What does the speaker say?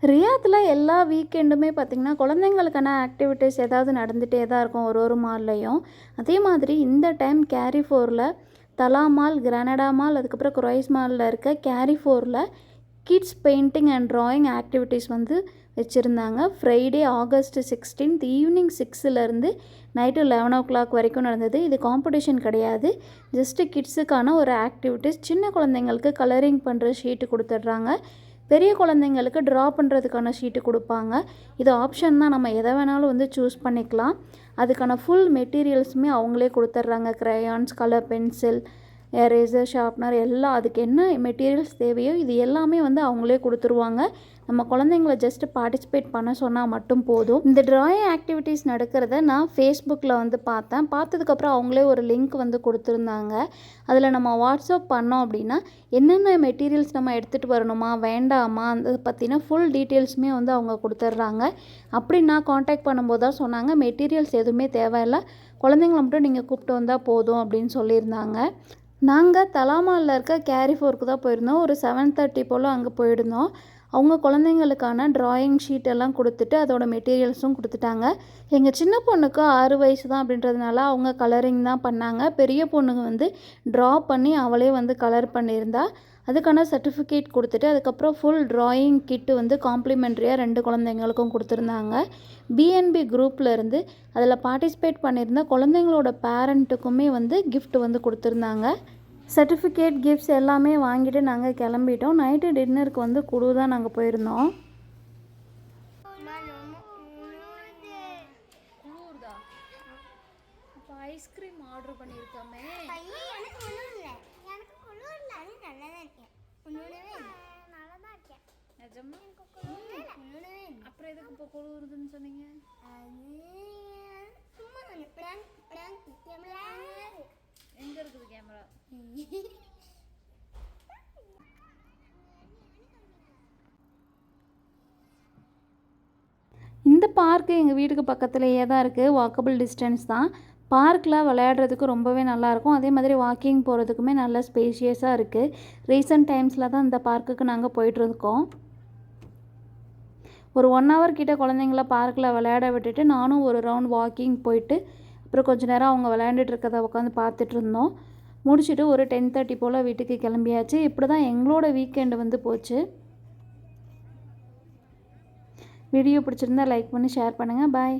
ரியாத்தில் எல்லா வீக்கெண்டுமே பார்த்திங்கன்னா குழந்தைங்களுக்கான ஆக்டிவிட்டீஸ் ஏதாவது நடந்துகிட்டே தான் இருக்கும் ஒரு மால்லையும். அதே மாதிரி இந்த டைம் கேரிஃபோரில் தலா மால், கிரானடா மால், அதுக்கப்புறம் குரைஸ் மாலில் இருக்க கேரிஃபோரில் kids painting and drawing activities வந்து வச்சுருந்தாங்க. ஃப்ரைடே ஆகஸ்ட் 16 ஈவினிங் 6லேருந்து நைட்டு 11 வரைக்கும் நடந்தது. இது காம்படிஷன் கிடையாது, ஜஸ்ட்டு கிட்ஸுக்கான ஒரு ஆக்டிவிட்டீஸ். சின்ன குழந்தைங்களுக்கு கலரிங் பண்ணுற ஷீட்டு கொடுத்துட்றாங்க, பெரிய குழந்தைங்களுக்கு ட்ரா பண்ணுறதுக்கான ஷீட்டு கொடுப்பாங்க. இது ஆப்ஷன் தான், நம்ம எதை வேணாலும் வந்து சூஸ் பண்ணிக்கலாம். அதுக்கான ஃபுல் மெட்டீரியல்ஸுமே அவங்களே கொடுத்துட்றாங்க. Crayons, colour pencil, eraser, sharpener எல்லாம் அதுக்கு என்ன மெட்டீரியல்ஸ் தேவையோ இது எல்லாமே வந்து அவங்களே கொடுத்துருவாங்க. நம்ம குழந்தைங்கள ஜஸ்ட்டு பார்ட்டிசிபேட் பண்ண சொன்னால் மட்டும் போதும். இந்த ட்ராயிங் ஆக்டிவிட்டீஸ் நடக்கிறத நான் ஃபேஸ்புக்கில் வந்து பார்த்தேன். பார்த்ததுக்கப்புறம் அவங்களே ஒரு லிங்க் வந்து கொடுத்துருந்தாங்க. அதில் நம்ம வாட்ஸ்அப் பண்ணோம் அப்படின்னா என்னென்ன மெட்டீரியல்ஸ் நம்ம எடுத்துகிட்டு வரணுமா வேண்டாமா அதை பற்றின ஃபுல் டீட்டெயில்ஸுமே வந்து அவங்க கொடுத்துட்றாங்க. அப்படி நான் காண்டாக்ட் பண்ணும்போது தான் சொன்னாங்க, மெட்டீரியல்ஸ் எதுவுமே தேவையில்லை, குழந்தைங்கள மட்டும் நீங்கள் கூப்பிட்டு வந்தால் போதும் அப்படின்னு சொல்லியிருந்தாங்க. நாங்கள் தலாமாலில் இருக்க கேரிஃபோருக்கு தான் போயிருந்தோம். ஒரு 7:30 போல் அங்கே போயிருந்தோம். அவங்க குழந்தைங்களுக்கான ட்ராயிங் ஷீட் எல்லாம் கொடுத்துட்டு அதோட மெட்டீரியல்ஸும் கொடுத்துட்டாங்க. எங்கள் சின்ன பொண்ணுக்கு 6 வயசு தான் அப்படின்றதுனால அவங்க கலரிங் தான் பண்ணாங்க. பெரிய பொண்ணுங்க வந்து ட்ரா பண்ணி அவளே வந்து கலர் பண்ணியிருந்தா. அதுக்கான சர்டிஃபிகேட் கொடுத்துட்டு அதுக்கப்புறம் ஃபுல் ட்ராயிங் கிட்டு வந்து காம்ப்ளிமெண்ட்ரியாக 2 குழந்தைங்களுக்கும் கொடுத்துருந்தாங்க. பிஎன்பி குரூப்பில் இருந்து அதில் பார்ட்டிசிபேட் பண்ணியிருந்த குழந்தைங்களோட பேரண்ட்டுக்குமே வந்து கிஃப்ட் வந்து கொடுத்துருந்தாங்க. சர்டிஃபிகேட், கிஃப்ட்ஸ் எல்லாமே வாங்கிட்டு நாங்கள் கிளம்பிட்டோம். நைட்டு டின்னருக்கு வந்து குழு தான் நாங்கள் போயிருந்தோம். ஐஸ்கிரீம் ஆர்டர் பண்ணியிருக்கோமே. அப்புறம் எதுக்கு இப்போ குளிருதுன்னு சொன்னீங்க? எங்க இருக்குது கேமரா? இந்த பார்க்கு எங்கள் வீட்டுக்கு பக்கத்துலேயே தான் இருக்குது, வாக்கபிள் டிஸ்டன்ஸ் தான். பார்க்கில் விளையாடுறதுக்கு ரொம்பவே நல்லாயிருக்கும். அதே மாதிரி வாக்கிங் போகிறதுக்குமே நல்ல ஸ்பேஷியஸாக இருக்குது. ரீசெண்ட் டைம்ஸில் தான் இந்த பார்க்குக்கு நாங்கள் போயிட்டுருக்கோம். ஒரு 1 hour கிட்ட குழந்தைங்கள பார்க்கில் விளையாட விட்டுட்டு நானும் ஒரு ரவுண்ட் வாக்கிங் போயிட்டு அப்புறம் கொஞ்சம் நேரம் அவங்க விளையாண்டுட்டு இருக்கிறத உட்காந்து பார்த்துட்டு இருந்தோம். முடிச்சுட்டு ஒரு 10:30 போல் வீட்டுக்கு கிளம்பியாச்சு. இப்படி தான் எங்களோட வீக்கெண்டு வந்து போச்சு. வீடியோ பிடிச்சிருந்தா லைக் பண்ணி ஷேர் பண்ணுங்கள். பாய்.